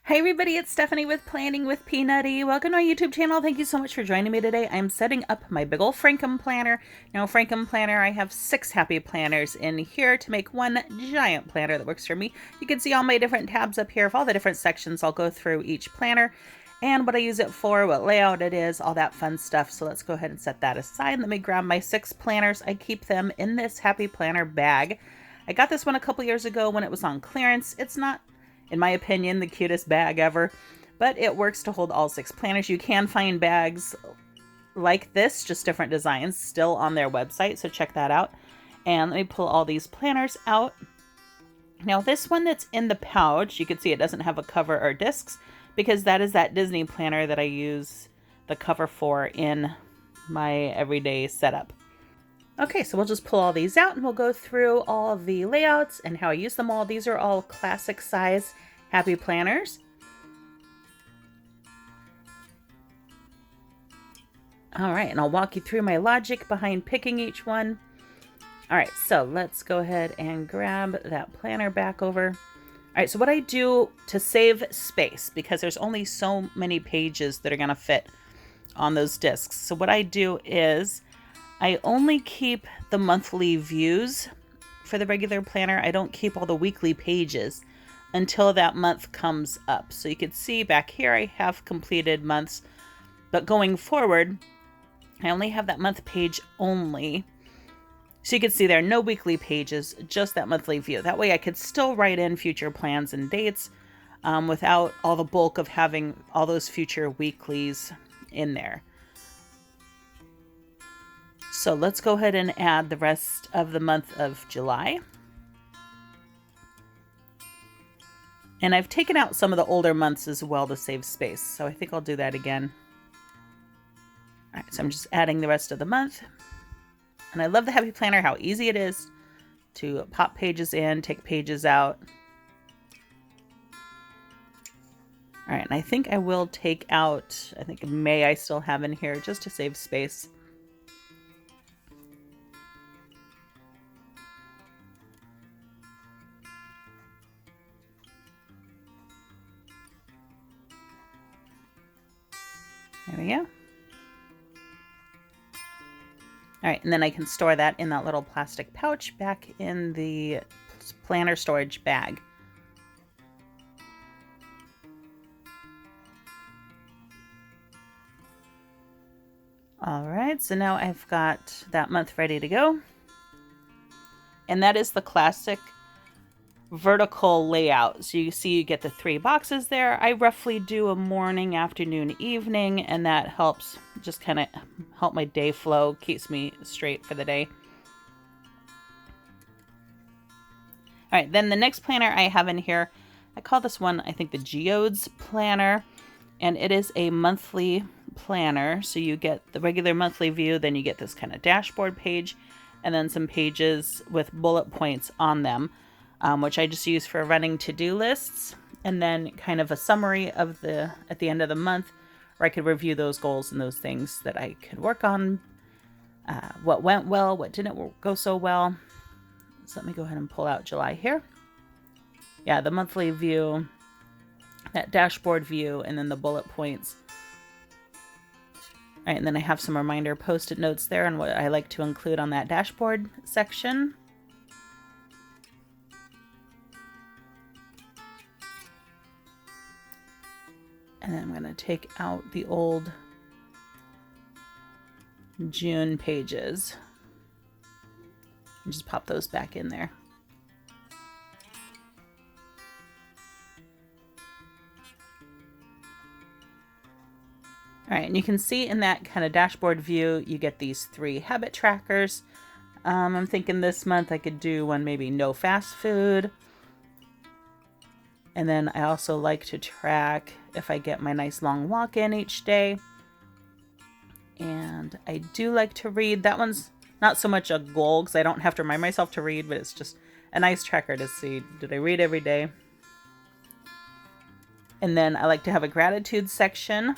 Hi everybody, it's Stephanie with Planning with Peanutty. Welcome to my YouTube channel. Thank you so much for joining me today. I'm setting up my big ol' Frankenplanner. Now, Frankenplanner, I have 6 happy planners in here to make one giant planner that works for me. You can see all my different tabs up here of all the different sections. I'll go through each planner and what I use it for, what layout it is, all that fun stuff. So let's go ahead and set that aside. Let me grab my 6 planners. I keep them in this happy planner bag. I got this one a couple years ago when it was on clearance. It's not, in my opinion, the cutest bag ever, but it works to hold all 6 planners. You can find bags like this, just different designs, still on their website, so check that out. And let me pull all these planners out. Now this one that's in the pouch, you can see it doesn't have a cover or discs, because that is that Disney planner that I use the cover for in my everyday setup. Okay, so we'll just pull all these out and we'll go through all of the layouts and how I use them all. These are all classic size happy planners. All right, and I'll walk you through my logic behind picking each one. All right, so let's go ahead and grab that planner back over. All right, so what I do to save space, because there's only so many pages that are gonna fit on those discs. So what I do is I only keep the monthly views for the regular planner. I don't keep all the weekly pages until that month comes up. So you can see back here I have completed months, but going forward, I only have that month page only. So you can see there are no weekly pages, just that monthly view. That way I could still write in future plans and dates without all the bulk of having all those future weeklies in there. So let's go ahead and add the rest of the month of July. And I've taken out some of the older months as well to save space, so I think I'll do that again. All right, so I'm just adding the rest of the month. And I love the Happy Planner, how easy it is to pop pages in, take pages out. All right, and I think I will take out, I think May I still have in here just to save space. There we go. All right, and then I can store that in that little plastic pouch back in the planner storage bag. All right, so now I've got that month ready to go. And that is the classic vertical layout. So you see you get the 3 boxes there. I roughly do a morning, afternoon, evening, and that helps just kind of help my day flow, keeps me straight for the day. All right, then the next planner I have in here, I call this one, I think, the Geodes planner, and it is a monthly planner. So you get the regular monthly view, then you get this kind of dashboard page, and then some pages with bullet points on them. Which I just use for running to-do lists, and then kind of a summary of at the end of the month, where I could review those goals and those things that I could work on, what went well, what didn't go so well. So let me go ahead and pull out July here. Yeah, the monthly view, that dashboard view, and then the bullet points. All right, and then I have some reminder post-it notes there on what I like to include on that dashboard section. And then I'm going to take out the old June pages and just pop those back in there. All right, and you can see in that kind of dashboard view, you get these 3 habit trackers. I'm thinking this month I could do one maybe no fast food. And then I also like to track if I get my nice long walk in each day. And I do like to read. That one's not so much a goal because I don't have to remind myself to read, but it's just a nice tracker to see, did I read every day? And then I like to have a gratitude section.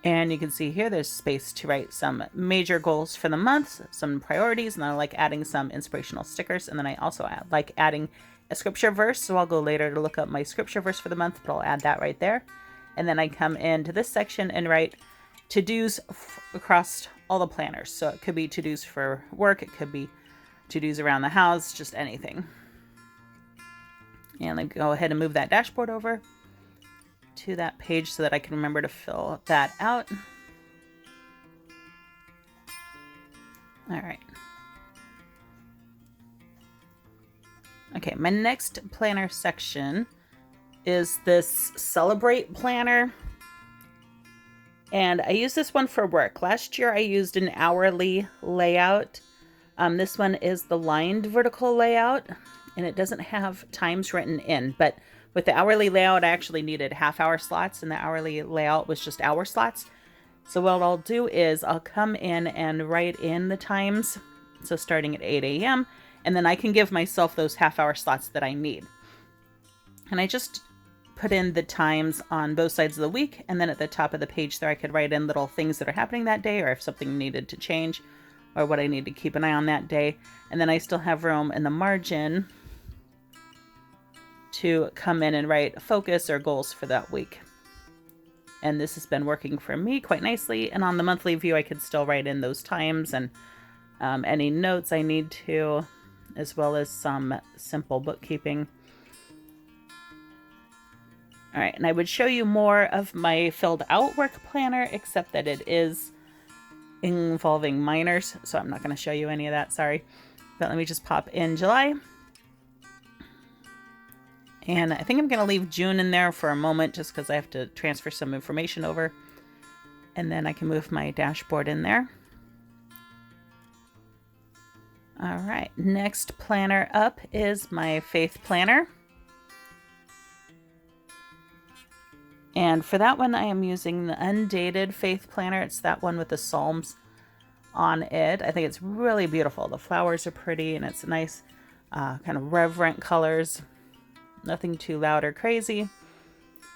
And you can see here there's space to write some major goals for the month, some priorities, and I like adding some inspirational stickers. And then I also like adding a scripture verse. So I'll go later to look up my scripture verse for the month, but I'll add that right there. And then I come into this section and write to-dos across all the planners. So it could be to-dos for work, it could be to-dos around the house, just anything. And I go ahead and move that dashboard over to that page so that I can remember to fill that out. All right. Okay, my next planner section is this Celebrate planner. And I use this one for work. Last year I used an hourly layout. This one is the lined vertical layout, and it doesn't have times written in, but with the hourly layout, I actually needed half-hour slots, and the hourly layout was just hour slots. So what I'll do is I'll come in and write in the times, so starting at 8 a.m., and then I can give myself those half-hour slots that I need. And I just put in the times on both sides of the week, and then at the top of the page there I could write in little things that are happening that day, or if something needed to change, or what I need to keep an eye on that day. And then I still have room in the margin to come in and write focus or goals for that week. And this has been working for me quite nicely. And on the monthly view, I could still write in those times and any notes I need to, as well as some simple bookkeeping. All right, and I would show you more of my filled out work planner, except that it is involving minors, so I'm not going to show you any of that, sorry. But let me just pop in July. And I think I'm going to leave June in there for a moment just because I have to transfer some information over. And then I can move my dashboard in there. All right, next planner up is my Faith Planner. And for that one, I am using the Undated Faith Planner. It's that one with the Psalms on it. I think it's really beautiful. The flowers are pretty and it's nice, kind of reverent colors. Nothing too loud or crazy.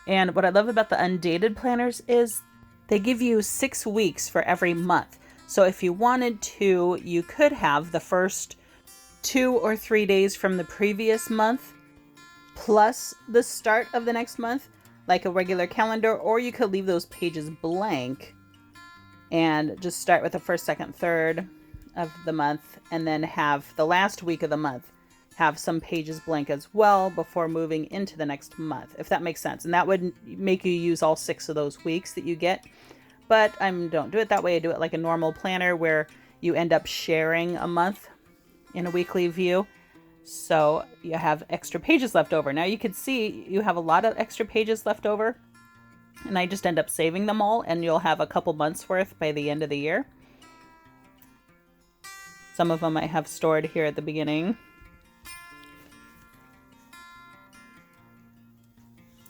And what I love about the Undated planners is they give you 6 weeks for every month. So if you wanted to, you could have the first 2 or 3 days from the previous month plus the start of the next month, like a regular calendar, or you could leave those pages blank and just start with the first, second, third of the month, and then have the last week of the month have some pages blank as well before moving into the next month, if that makes sense. And that would make you use all 6 of those weeks that you get. But I don't do it that way. I do it like a normal planner where you end up sharing a month in a weekly view. So you have extra pages left over. Now you can see you have a lot of extra pages left over, and I just end up saving them all, and you'll have a couple months worth by the end of the year. Some of them I have stored here at the beginning.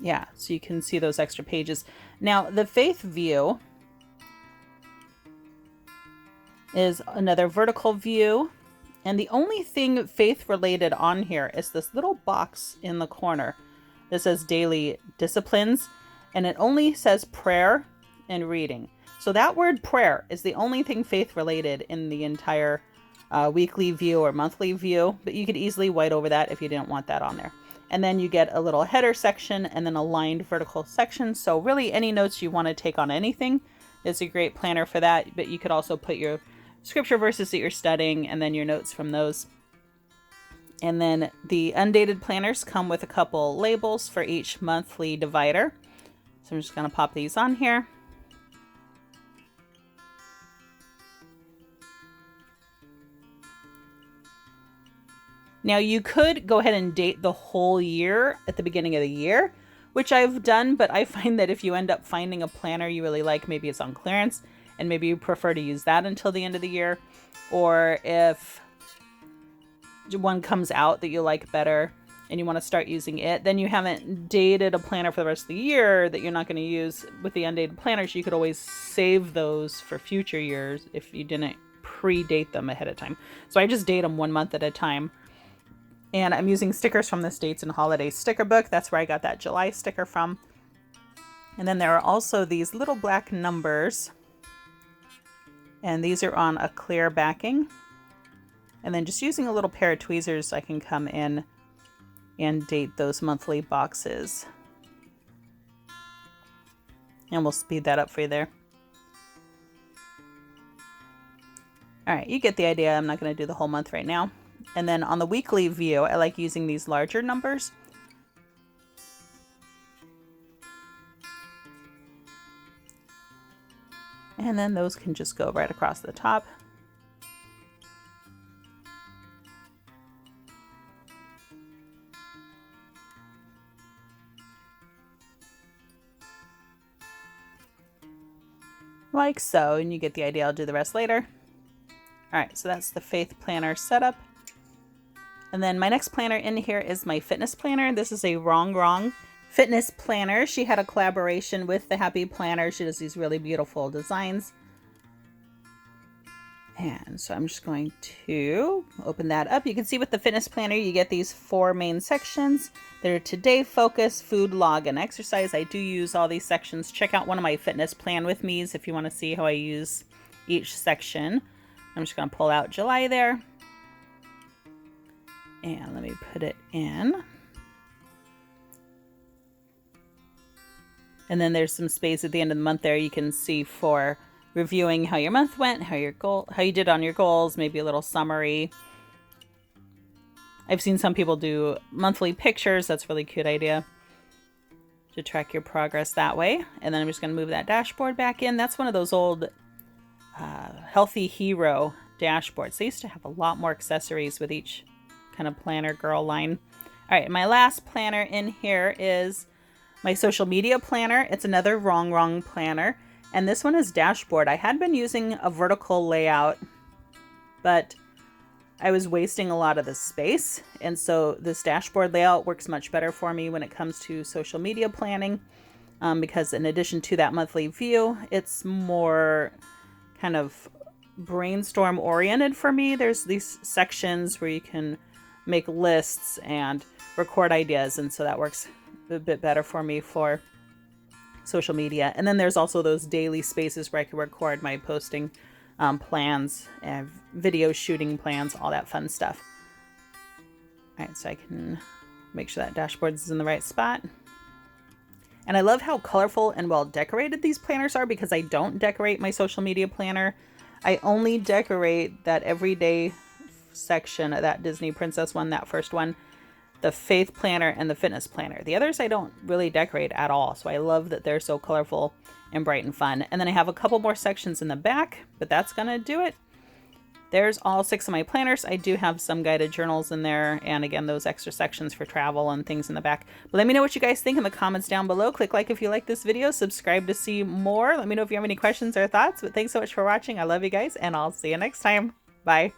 Yeah, so you can see those extra pages. Now, the Faith view is another vertical view. And the only thing faith related on here is this little box in the corner that says daily disciplines. And it only says prayer and reading. So that word prayer is the only thing faith related in the entire weekly view or monthly view. But you could easily white over that if you didn't want that on there. And then you get a little header section and then a lined vertical section. So really any notes you want to take on anything is a great planner for that. But you could also put your scripture verses that you're studying and then your notes from those. And then the Undated planners come with a couple labels for each monthly divider. So I'm just going to pop these on here. Now you could go ahead and date the whole year at the beginning of the year, which I've done, but I find that if you end up finding a planner you really like, maybe it's on clearance, and maybe you prefer to use that until the end of the year, or if one comes out that you like better and you want to start using it, then you haven't dated a planner for the rest of the year that you're not going to use with the Undated planners. You could always save those for future years if you didn't pre-date them ahead of time. So I just date them 1 month at a time. And I'm using stickers from this Dates and Holidays sticker book. That's where I got that July sticker from. And then there are also these little black numbers, and these are on a clear backing. And then just using a little pair of tweezers, I can come in and date those monthly boxes. And we'll speed that up for you there. All right, you get the idea. I'm not going to do the whole month right now. And then on the weekly view, I like using these larger numbers. And then those can just go right across the top. Like so, and you get the idea. I'll do the rest later. All right, so that's the Faith Planner setup. And then my next planner in here is my fitness planner. This is a RongRong fitness planner. She had a collaboration with the Happy Planner. She does these really beautiful designs. And so I'm just going to open that up. You can see with the fitness planner, you get these 4 main sections. They're today, focus, food, log, and exercise. I do use all these sections. Check out one of my fitness plan with me's if you want to see how I use each section. I'm just going to pull out July there. And let me put it in. And then there's some space at the end of the month there you can see for reviewing how your month went, how you did on your goals, maybe a little summary. I've seen some people do monthly pictures. That's a really cute idea to track your progress that way. And then I'm just going to move that dashboard back in. That's one of those old Healthy Hero dashboards. They used to have a lot more accessories with each kind of planner girl line. All right, my last planner in here is my social media planner. It's another RongRong planner. And this one is dashboard. I had been using a vertical layout, but I was wasting a lot of the space. And so this dashboard layout works much better for me when it comes to social media planning, because in addition to that monthly view, it's more kind of brainstorm oriented for me. There's these sections where you can make lists and record ideas. And so that works a bit better for me for social media. And then there's also those daily spaces where I can record my posting plans and video shooting plans, all that fun stuff. All right, so I can make sure that dashboard is in the right spot. And I love how colorful and well decorated these planners are, because I don't decorate my social media planner. I only decorate that everyday section of that Disney Princess one, that first one, the Faith Planner, and the Fitness Planner. The others I don't really decorate at all, so I love that they're so colorful and bright and fun. And then I have a couple more sections in the back, but that's gonna do it. There's all 6 of my planners. I do have some guided journals in there, and again, those extra sections for travel and things in the back. But let me know what you guys think in the comments down below. Click like if you like this video, subscribe to see more. Let me know if you have any questions or thoughts, but thanks so much for watching. I love you guys, and I'll see you next time. Bye.